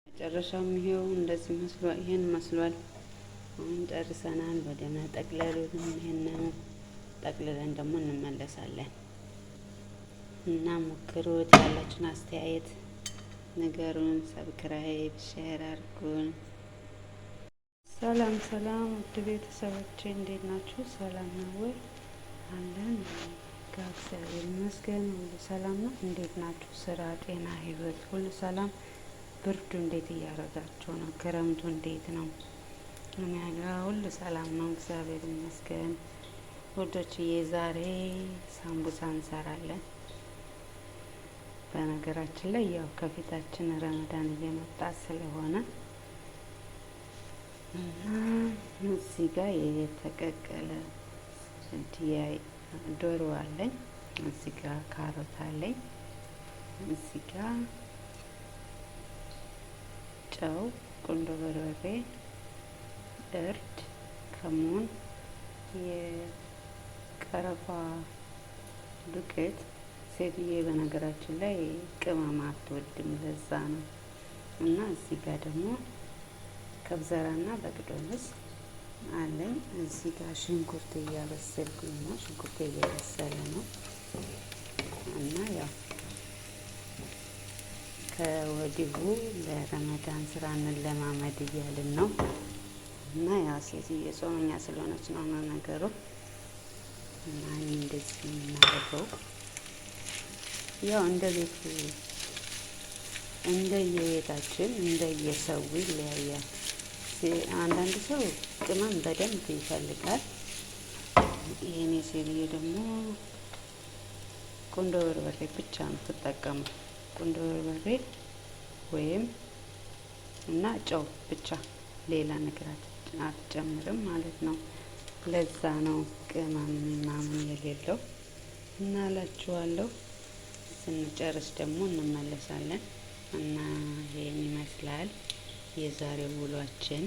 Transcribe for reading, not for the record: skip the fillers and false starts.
መጨረሻም ይሄው እንደዚህ መስሏል። ይሄን መስሏል። አሁን ጨርሰናል። ወደ መጠቅለሉ ይሄንን ጠቅልለን ደግሞ እንመለሳለን እና ሞክሩት። ያላችሁን አስተያየት ንገሩን። ሰብስክራይብ፣ ሼር አድርጉን። ሰላም ሰላም ውድ ቤተሰቦቼ እንዴት ናችሁ? ሰላም ነው ወይ? አለን እግዚአብሔር ይመስገን ሁሉ ሰላም ነው። እንዴት ናችሁ? ስራ፣ ጤና፣ ህይወት ሁሉ ሰላም? ብርዱ እንዴት እያደረጋችሁ ነው? ክረምቱ እንዴት ነው? እኔ ጋር ሁሉ ሰላም ነው እግዚአብሔር ይመስገን። ውዶችዬ ዛሬ ሳምቡሳ እንሰራለን። በነገራችን ላይ ያው ከፊታችን ረመዳን እየመጣ ስለሆነ እና እዚህ ጋር የተቀቀለ ዶሮ አለኝ። እዚህ ጋር ካሮት አለኝ። እዚህ ጋር ጨው፣ ቁንዶ በርበሬ፣ እርድ፣ ከሙን፣ የቀረፋ ዱቄት። ሴትዬ በነገራችን ላይ ቅመም አትወድም፣ ለዛ ነው። እና እዚህ ጋር ደግሞ ከብዘራና በቅዶንስ አለኝ። እዚህ ጋር ሽንኩርት እያበሰልኩኝ ነው። ሽንኩርት እየበሰለ ነው እና ያው ከወዲሁ ለረመዳን ስራ እንለማመድ እያልን ነው። እና ያው ሴትዬ ጾመኛ ስለሆነች ነው ነገሩ። እና እንደዚህ የምናደርገው ያው እንደየቤታችን እንደየሰው ይለያያል። አንዳንድ ሰው ቅመም በደንብ ይፈልጋል። የኔ ሴትዬ ደግሞ ቁንዶ በርበሬ ብቻ ነው የምትጠቀመው። ቁንዶ በርበሬ ወይም እና ጨው ብቻ፣ ሌላ ነገር አትጨምርም ማለት ነው። ለዛ ነው ቅመም ምናምን የሌለው እና እላችኋለሁ። ስንጨርስ ደግሞ እንመለሳለን እና ይሄን ይመስላል የዛሬው ውሏችን።